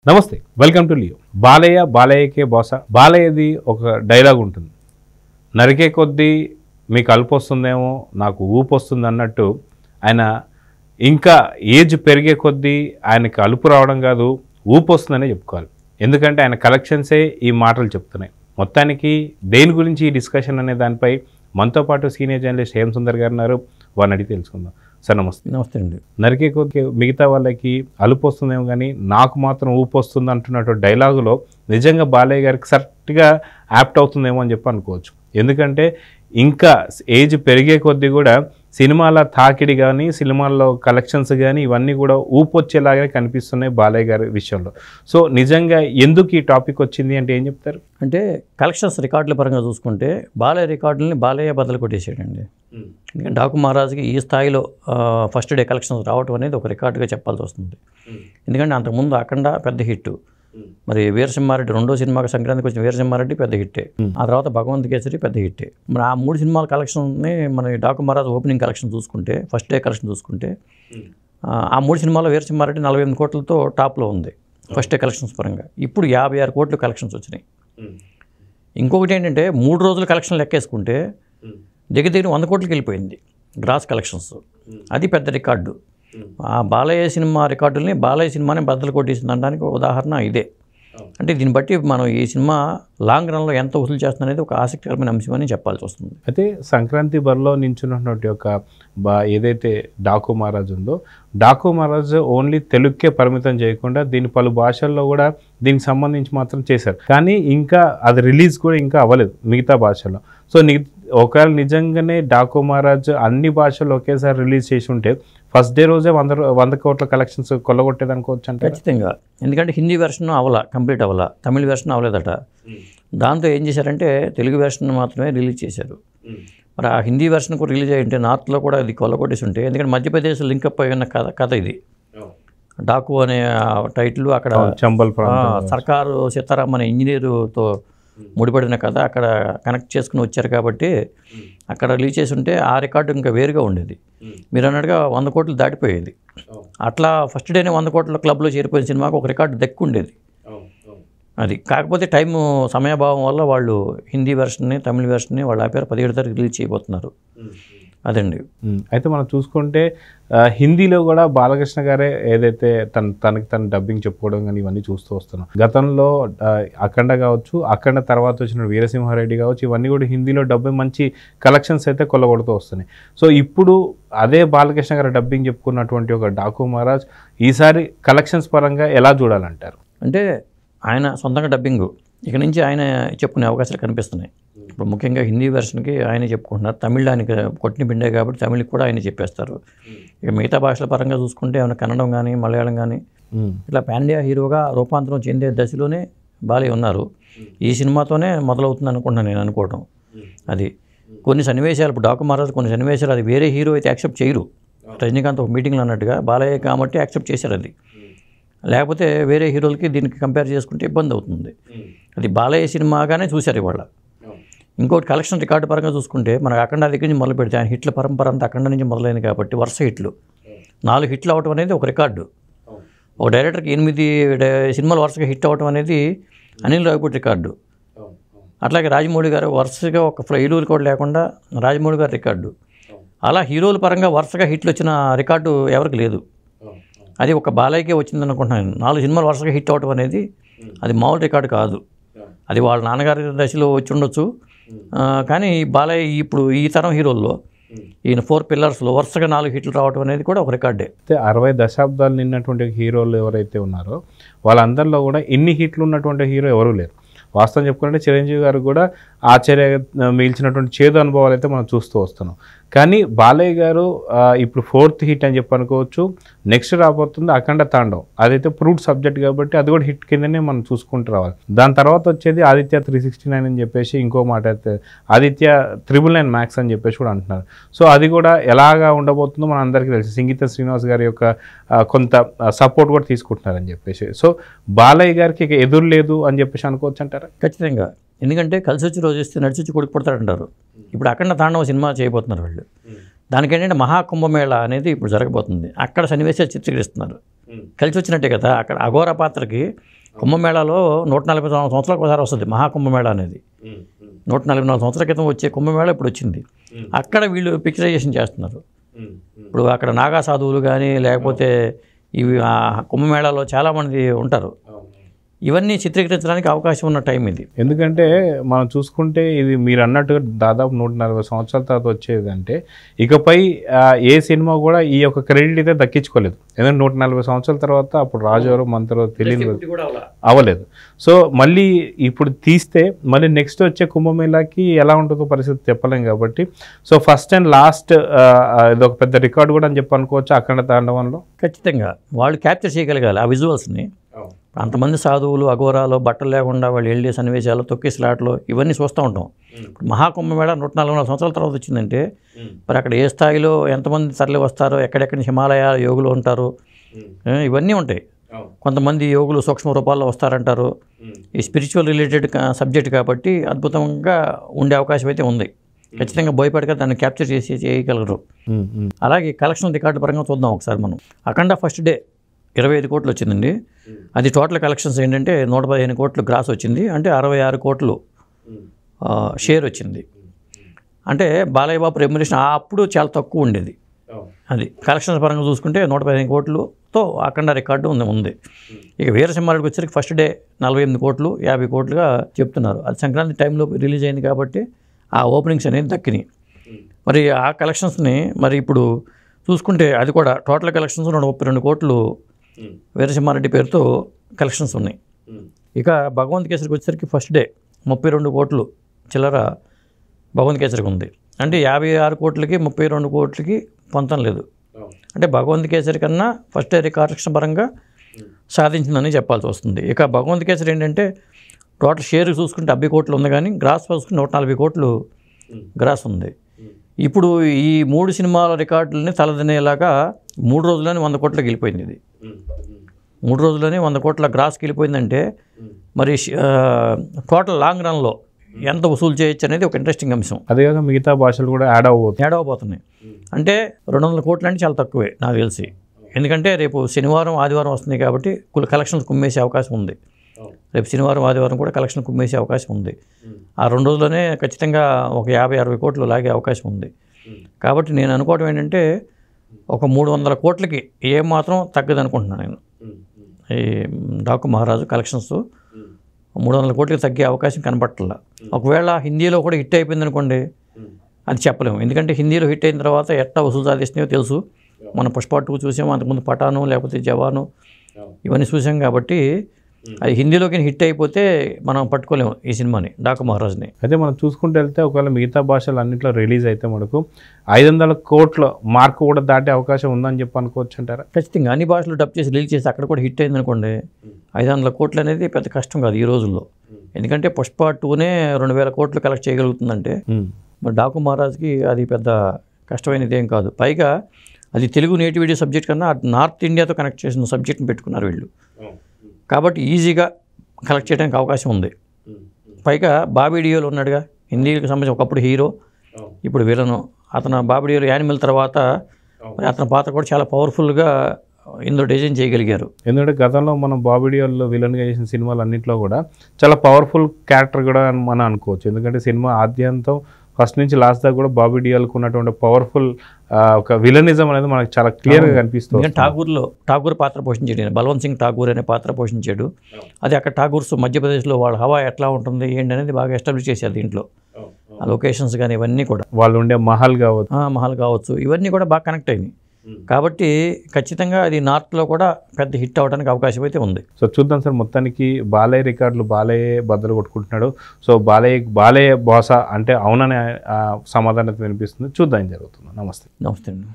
నమస్తే, welcome to Leo. Balayya బాలయ్యకే బాస. బాలయ్యది ఒక డైలాగ్ ఉంటుంది, నరికే కొద్దీ మీకు అలుపు వస్తుందేమో నాకు ఊపు వస్తుంది అన్నట్టు. ఆయన ఇంకా ఏజ్ పెరిగే కొద్దీ ఆయనకి అలుపు రావడం కాదు, ఊపు వస్తుందనే చెప్పుకోవాలి. ఎందుకంటే ఆయన కలెక్షన్సే ఈ మాటలు చెప్తున్నాయి. మొత్తానికి దేని గురించి ఈ డిస్కషన్ అనే దానిపై మనతో పాటు సీనియర్ జర్నలిస్ట్ హేమ సుందర్ గారు ఉన్నారు. వారిని అడిగి తెలుసుకుందాం. సార్ నమస్తే. నమస్తే అండి. నరికే కొద్ది మిగతా వాళ్ళకి అలుపు వస్తుందేమో కానీ నాకు మాత్రం ఊపు వస్తుంది అంటున్నట్టు డైలాగులో నిజంగా బాలయ్య గారికి కరెక్ట్గా యాప్ట్ అవుతుందేమో అని చెప్పి అనుకోవచ్చు. ఎందుకంటే ఇంకా ఏజ్ పెరిగే కొద్దీ కూడా సినిమాల తాకిడి కానీ సినిమాల్లో కలెక్షన్స్ కానీ ఇవన్నీ కూడా ఊపు వచ్చేలాగానే కనిపిస్తున్నాయి బాలయ్య గారి విషయంలో. సో నిజంగా ఎందుకు ఈ టాపిక్ వచ్చింది అంటే ఏం చెప్తారు? అంటే కలెక్షన్స్ రికార్డుల పరంగా చూసుకుంటే బాలయ్య రికార్డులని బాలయ్య బదులు కొట్టేసాడండి. ఎందుకంటే డాకు మహారాజుకి ఈ స్థాయిలో ఫస్ట్ డే కలెక్షన్స్ రావడం అనేది ఒక రికార్డుగా చెప్పాల్సి వస్తుంది. ఎందుకంటే అంతకుముందు అఖండ పెద్ద హిట్, మరి వీరసింహారెడ్డి రెండో సినిమాకి సంక్రాంతికి వచ్చిన వీరసింహారెడ్డి పెద్ద హిట్టే, ఆ తర్వాత భగవంత్ కేసరి పెద్ద హిట్టే. మరి ఆ మూడు సినిమాల కలెక్షన్ని మన డాకు మహారాజు ఓపెనింగ్ కలెక్షన్ చూసుకుంటే, ఫస్ట్ డే కలెక్షన్ చూసుకుంటే ఆ మూడు సినిమాల్లో వీరసింహారెడ్డి 48 కోట్లతో టాప్లో ఉంది ఫస్ట్ డే కలెక్షన్స్ పరంగా. ఇప్పుడు 56 కోట్లు కలెక్షన్స్ వచ్చినాయి. ఇంకొకటి ఏంటంటే 3 రోజుల కలెక్షన్ లెక్కేసుకుంటే దగ్గర 100 కోట్లకి వెళ్ళిపోయింది గ్రాస్ కలెక్షన్స్. అది పెద్ద రికార్డు. ఆ బాలయ్య సినిమా రికార్డుల్ని బాలయ్య సినిమాని బద్దలు కొట్టేసింది అనడానికి ఉదాహరణ ఇదే. అంటే దీన్ని బట్టి మనం ఈ సినిమా లాంగ్ రన్లో ఎంత వసూలు చేస్తుంది అనేది ఒక ఆసక్తికరమైన అంశం అని చెప్పాల్సి వస్తుంది. అయితే సంక్రాంతి బరిలో నించున్నటువంటి ఒక ఏదైతే డాకు మహారాజ్ ఉందో, డాకు మహారాజ్ ఓన్లీ తెలుగుకే పరిమితం చేయకుండా దీని పలు భాషల్లో కూడా దీనికి సంబంధించి మాత్రం చేశారు. కానీ ఇంకా అది రిలీజ్ కూడా ఇంకా అవ్వలేదు మిగతా భాషల్లో. సో ఒకవేళ నిజంగానే డాకు మహారాజ్ అన్ని భాషల్లో ఒకేసారి రిలీజ్ చేసి ఉంటే ఫస్ట్ డే రోజే 100 కోట్ల కలెక్షన్స్ కొల్లగొట్టేది అనుకోవచ్చు అంటే. ఖచ్చితంగా. ఎందుకంటే హిందీ వెర్షన్ కంప్లీట్ అవ్వాల, తమిళ వెర్షన్ అవ్వలేదట. దాంతో ఏం చేశారంటే తెలుగు వెర్షన్ మాత్రమే రిలీజ్ చేశారు. మరి ఆ హిందీ వెర్షన్ కూడా రిలీజ్ అయ్యింటే నార్త్లో కూడా అది కొల్లగొట్టేసి ఉంటే, ఎందుకంటే మధ్యప్రదేశ్ లింకప్ అయి ఉన్న కథ ఇది. డాకు అనే టైటిల్ అక్కడ చంబల్ సర్కారు సీతారాం అనే ఇంజనీరుతో ముడిపడిన కథ అక్కడ కనెక్ట్ చేసుకుని వచ్చారు కాబట్టి అక్కడ రిలీజ్ చేసి ఉంటే ఆ రికార్డు ఇంకా వేరుగా ఉండేది. మీరు అన్నట్టుగా 100 కోట్లు దాటిపోయేది. అట్లా ఫస్ట్ డేనే 100 కోట్ల క్లబ్లో చేరిపోయిన సినిమాకు ఒక రికార్డు దక్కుండేది. అది కాకపోతే సమయాభావం వల్ల వాళ్ళు హిందీ వెర్షన్ని తమిళ వెర్షన్ని వాళ్ళు ఆపారు. 17 తారీఖు రిలీజ్ చేయబోతున్నారు. అదండి. అయితే మనం చూసుకుంటే హిందీలో కూడా బాలకృష్ణ గారే ఏదైతే తనకి డబ్బింగ్ చెప్పుకోవడం కానీ ఇవన్నీ చూస్తూ వస్తున్నాం. గతంలో అఖండ కావచ్చు, అఖండ తర్వాత వచ్చిన వీరసింహారెడ్డి కావచ్చు, ఇవన్నీ కూడా హిందీలో డబ్బింగ్ మంచి కలెక్షన్స్ అయితే కొల్లగొడుతూ వస్తున్నాయి. సో ఇప్పుడు అదే బాలకృష్ణ గారు డబ్బింగ్ చెప్పుకున్నటువంటి ఒక డాకు మహారాజ్ ఈసారి కలెక్షన్స్ పరంగా ఎలా చూడాలంటారు? అంటే ఆయన సొంతంగా డబ్బింగ్ ఇక నుంచి ఆయన చెప్పుకునే అవకాశాలు కనిపిస్తున్నాయి. ఇప్పుడు ముఖ్యంగా హిందీ వెర్షన్కి ఆయనే చెప్పుకుంటున్నారు. తమిళ ఆయనకి కొట్టిన పిండే కాబట్టి తమిళకి కూడా ఆయన చెప్పేస్తారు. ఇక మిగతా భాషల పరంగా చూసుకుంటే ఏమైనా కన్నడం కానీ మలయాళం కానీ ఇట్లా పాన్ ఇండియా హీరోగా రూపాంతరం చెందే దశలోనే బాలయ్య ఉన్నారు. ఈ సినిమాతోనే మొదలవుతుంది అనుకుంటున్నాను నేను అనుకోవడం. అది కొన్ని సన్నివేశాలు ఇప్పుడు డాకు మహారాజ్ కొన్ని సన్నివేశాలు అది వేరే హీరో అయితే యాక్సెప్ట్ చేయరు. రజనీకాంత్ ఒక మీటింగ్లో అన్నట్టుగా బాలయ్య కాబట్టి యాక్సెప్ట్ చేశారు. అది లేకపోతే వేరే హీరోలకి దీనికి కంపేర్ చేసుకుంటే ఇబ్బంది అవుతుంది. అది బాలయ్య సినిమాగానే చూశారు ఇవాళ. ఇంకోటి కలెక్షన్ రికార్డు పరంగా చూసుకుంటే మనకు అఖండ దగ్గర నుంచి మొదలు పెడితే ఆయన హిట్ల పరంపర అంతా అఖండ నుంచి మొదలైంది కాబట్టి వరుస హిట్లు 4 హిట్లు అవటం అనేది ఒక రికార్డు. ఒక డైరెక్టర్కి 8 సినిమాలు వరుసగా హిట్ అవటం అనేది అనిల్ రావిపూడి రికార్డు. అట్లాగే రాజమౌళి గారు వరుసగా ఒక ఫెయిల్యూర్ కూడా లేకుండా రాజమౌళి గారి రికార్డు. అలా హీరోల పరంగా వరుసగా హిట్లు వచ్చిన రికార్డు ఎవరికి లేదు. అది ఒక బాలయ్యకే వచ్చింది అనుకుంటున్నాను. 4 సినిమాలు వరుసగా హిట్ అవటం అనేది అది మామూలు రికార్డు కాదు. అది వాళ్ళ నాన్నగారి దశలో వచ్చి ఉండొచ్చు. కానీ బాలయ్య ఇప్పుడు ఈ తరం హీరోల్లో ఈయన 4 పిల్లర్స్లో వరుసగా 4 హిట్లు రావడం అనేది కూడా ఒక రికార్డే. 60 దశాబ్దాలు నిన్నటువంటి హీరోలు ఎవరైతే ఉన్నారో వాళ్ళందరిలో కూడా ఇన్ని హిట్లు ఉన్నటువంటి హీరో ఎవరూ లేరు. వాస్తవం చెప్పుకుంటే చిరంజీవి గారు కూడా ఆశ్చర్య మిగిల్చినటువంటి చేదు అనుభవాలు అయితే మనం చూస్తూ వస్తున్నాం. కానీ బాలయ్య గారు ఇప్పుడు 4th హిట్ అని చెప్పి అనుకోవచ్చు. నెక్స్ట్ రాబోతుంది అఖండ తాండవ్. అదైతే ప్రూవ్డ్ సబ్జెక్ట్ కాబట్టి అది కూడా హిట్ కిందనే మనం చూసుకుంటూ రావాలి. దాని తర్వాత వచ్చేది ఆదిత్య 369 అని చెప్పేసి ఇంకో మాట అయితే ఆదిత్య 999 మ్యాక్స్ అని చెప్పేసి కూడా అంటున్నారు. సో అది కూడా ఎలాగా ఉండబోతుందో మన అందరికీ తెలుసు. సంగీత శ్రీనివాస్ గారి యొక్క కొంత సపోర్ట్ కూడా తీసుకుంటున్నారని చెప్పేసి. సో బాలయ్య గారికి ఇక ఎదురు లేదు అని చెప్పేసి అనుకోవచ్చు అంటారా? ఖచ్చితంగా. ఎందుకంటే కలిసి వచ్చి రోజు ఇస్తే నడిచి వచ్చి కొడుకు పడతారంటారు. ఇప్పుడు అఖండ తాండవ సినిమా చేయబోతున్నారు వాళ్ళు. దానికి ఏంటంటే మహాకుంభమేళ అనేది ఇప్పుడు జరగబోతుంది. అక్కడ సన్నివేశాలు చిత్రీకరిస్తున్నారు. కలిసి వచ్చినట్టే కదా. అక్కడ అఘోర పాత్రకి కుంభమేళాలో 140 సంవత్సరాలకు ఒకసారి వస్తుంది మహాకుంభమేళా అనేది. 144 సంవత్సరాల క్రితం వచ్చే కుంభమేళా ఇప్పుడు వచ్చింది. అక్కడ వీళ్ళు పిక్చరైజేషన్ చేస్తున్నారు. ఇప్పుడు అక్కడ నాగా సాధువులు కానీ లేకపోతే ఇవి కుంభమేళాలో చాలామంది ఉంటారు. ఇవన్నీ చిత్రీకరించడానికి అవకాశం ఉన్న టైం ఇది. ఎందుకంటే మనం చూసుకుంటే ఇది మీరు అన్నట్టుగా దాదాపు 140 సంవత్సరాల తర్వాత వచ్చేదంటే ఇకపై ఏ సినిమా కూడా ఈ యొక్క క్రెడిట్ అయితే దక్కించుకోలేదు. ఎందుకంటే 140 సంవత్సరాల తర్వాత అప్పుడు రాజు ఎవరో మంత్రో తెలియదు, అవ్వలేదు. సో మళ్ళీ ఇప్పుడు తీస్తే మళ్ళీ నెక్స్ట్ వచ్చే కుంభమేళాకి ఎలా ఉంటుందో పరిస్థితి చెప్పలేం కాబట్టి సో ఫస్ట్ అండ్ లాస్ట్ ఇది ఒక పెద్ద రికార్డు కూడా అని చెప్పి అనుకోవచ్చు అఖండ తాండవంలో. ఖచ్చితంగా వాళ్ళు క్యాప్చర్ చేయగలగాలి ఆ విజువల్స్ని. అంతమంది సాధువులు అఘోరాలు బట్టలు లేకుండా వాళ్ళు వెళ్ళే సన్నివేశాలు, తొక్కిసలాట్లు ఇవన్నీ చూస్తూ ఉంటాం. ఇప్పుడు మహాకుంభమేళా 144 సంవత్సరాల తర్వాత వచ్చిందంటే మరి అక్కడ ఏ స్థాయిలో ఎంతమంది తరలి వస్తారో, ఎక్కడెక్కడ హిమాలయ యోగులు ఉంటారు, ఇవన్నీ ఉంటాయి. కొంతమంది యోగులు సూక్ష్మ రూపాల్లో వస్తారంటారు. ఈ స్పిరిచువల్ రిలేటెడ్ సబ్జెక్ట్ కాబట్టి అద్భుతంగా ఉండే అవకాశం అయితే ఉంది. ఖచ్చితంగా బోయపాటిగా దాన్ని క్యాప్చర్ చేసి చేయగలరు. అలాగే కలెక్షన్ రికార్డు పరంగా చూద్దాం ఒకసారి మనం. అఖండ ఫస్ట్ డే 25 కోట్లు వచ్చిందండి. అది టోటల్ కలెక్షన్స్ ఏంటంటే 115 కోట్లు గ్రాస్ వచ్చింది. అంటే 66 కోట్లు షేర్ వచ్చింది. అంటే బాలయ్య బాబు రెమ్యునరేషన్ అప్పుడు చాలా తక్కువ ఉండేది. అది కలెక్షన్స్ పరంగా చూసుకుంటే 115 కోట్లతో అఖండ రికార్డు ఉంది. ఇక వీరసింహారెడ్డికి వచ్చేసరికి ఫస్ట్ డే 48 కోట్లు 50 కోట్లుగా చెప్తున్నారు. అది సంక్రాంతి టైంలో రిలీజ్ అయింది కాబట్టి ఆ ఓపెనింగ్స్ అనేది దక్కినాయి. మరి ఆ కలెక్షన్స్ని మరి ఇప్పుడు చూసుకుంటే అది కూడా టోటల్ కలెక్షన్స్ 132 కోట్లు వీరసింహారెడ్డి పేరుతో కలెక్షన్స్ ఉన్నాయి. ఇక భగవంత్ కేసరికి వచ్చేసరికి ఫస్ట్ డే 32 కోట్లు చిల్లర భగవంత్ కేసరికి ఉంది. అంటే 56 కోట్లకి 32 కోట్లకి పొంతం లేదు. అంటే భగవంత్ కేసరి కన్నా ఫస్ట్ డే కలెక్షన్ పరంగా సాధించిందని చెప్పాల్సి వస్తుంది. ఇక భగవంత్ కేసరి ఏంటంటే టోటల్ షేర్ చూసుకుంటే 70 కోట్లు ఉంది, కానీ గ్రాస్ చూసుకుంటే 140 కోట్లు గ్రాస్ ఉంది. ఇప్పుడు ఈ 3 సినిమాల రికార్డులని తలదనేలాగా 3 రోజుల్లోనే 100 కోట్లకి వెళ్ళిపోయింది. ఇది 3 రోజుల్లోనే 100 కోట్ల గ్రాస్కి వెళ్ళిపోయిందంటే మరి టోటల్ లాంగ్ రన్లో ఎంత వసూలు చేయొచ్చు అనేది ఒక ఇంట్రెస్టింగ్ అంశం. అదేవిధంగా మిగతా భాషలు కూడా యాడ్ అవ్వబోతున్నాయి. అంటే 200 కోట్లు అంటే చాలా తక్కువే నాకు తెలిసి. ఎందుకంటే రేపు శనివారం ఆదివారం వస్తుంది కాబట్టి కలెక్షన్స్ కుమ్మేసే అవకాశం ఉంది. రేపు శనివారం ఆదివారం కూడా కలెక్షన్ కుమ్మేసే అవకాశం ఉంది. ఆ 2 రోజుల్లోనే ఖచ్చితంగా ఒక 50-60 కోట్లు లాగే అవకాశం ఉంది. కాబట్టి నేను అనుకోవడం ఏంటంటే ఒక 300 కోట్లకి ఏమాత్రం తగ్గదనుకుంటున్నాను నేను. ఈ డాకు మహారాజు కలెక్షన్స్ 300 కోట్లకి తగ్గే అవకాశం కనపట్ల. ఒకవేళ హిందీలో కూడా హిట్ అయిపోయింది అనుకోండి, అది చెప్పలేము. ఎందుకంటే హిందీలో హిట్ అయిన తర్వాత ఎట్లా వసూలు సాధిస్తున్నాయో తెలుసు. మనం పుష్ప 2 చూసాము, అంతకుముందు పఠాను లేకపోతే జవాను ఇవన్నీ చూసాం. కాబట్టి అది హిందీలోకి హిట్ అయిపోతే మనం పట్టుకోలేము ఈ సినిమాని, డాకు మహారాజ్ని. అయితే మనం చూసుకుంటూ వెళ్తే ఒకవేళ మిగతా భాషలు అన్నింటిలో రిలీజ్ అయితే మనకు 500 కోట్ల మార్కు కూడా దాటే అవకాశం ఉందని చెప్పి అనుకోవచ్చు అంటారా? ఖచ్చితంగా అన్ని భాషలు డబ్ చేసి రిలీజ్ చేసి అక్కడ కూడా హిట్ అయింది అనుకోండి, 500 కోట్లు అనేది పెద్ద కష్టం కాదు ఈ రోజుల్లో. ఎందుకంటే పుష్ప 2నే 2000 కోట్లు కలెక్ట్ చేయగలుగుతుందంటే మరి డాకు మహారాజ్కి అది పెద్ద కష్టమైనది ఏం కాదు. పైగా అది తెలుగు నేటివిటీ సబ్జెక్ట్ కన్నా నార్త్ ఇండియాతో కనెక్ట్ చేసిన సబ్జెక్ట్ని పెట్టుకున్నారు వీళ్ళు. కాబట్టి ఈజీగా కలెక్ట్ చేయడానికి అవకాశం ఉంది. పైగా బాబీ డియోల్ ఉన్నాడుగా, హిందీకి సంబంధించి ఒకప్పుడు హీరో, ఇప్పుడు విలను. అతను బాబీ డియోల్ యానిమల్ తర్వాత అతని పాత్ర కూడా చాలా పవర్ఫుల్గా ఇందులో డిజైన్ చేయగలిగారు. ఎందుకంటే గతంలో మనం బాబీ డియోల్లో విలన్గా చేసిన సినిమాలు అన్నింటిలో కూడా చాలా పవర్ఫుల్ క్యారెక్టర్ కూడా మనం అనుకోవచ్చు. ఎందుకంటే సినిమా ఆద్యంతం ఫస్ట్ నుంచి లాస్ట్ దాకా కూడా బాబీ డియోల్కి ఉన్నటువంటి పవర్ఫుల్ ఒక విలనిజం అనేది మనకు చాలా క్లియర్గా కనిపిస్తుంది. ఠాగూర్ పాత్ర పోషించాడు, బల్వంత్ సింగ్ ఠాగూర్ అనే పాత్ర పోషించాడు. అది అక్కడ ఠాగూర్స్ మధ్యప్రదేశ్లో వాళ్ళ హవా ఎట్లా ఉంటుంది ఏంటి అనేది బాగా ఎస్టాబ్లిష్ చేశారు దీంట్లో. ఆ లొకేషన్స్ కానీ ఇవన్నీ కూడా, వాళ్ళు ఉండే మహల్ కావచ్చు ఇవన్నీ కూడా బాగా కనెక్ట్ అయినాయి. కాబట్టి ఖచ్చితంగా అది నార్త్లో కూడా పెద్ద హిట్ అవ్వడానికి అవకాశం అయితే ఉంది. సో చూద్దాం సార్, మొత్తానికి బాలయ్య రికార్డులు బాలయ్య బద్దలు కొట్టుకుంటున్నాడు. సో బాలయ్య బాస అంటే అవుననే సమాధానం వినిపిస్తుంది. చూద్దాం ఏం జరుగుతుంది. నమస్తే. నమస్తే అండి.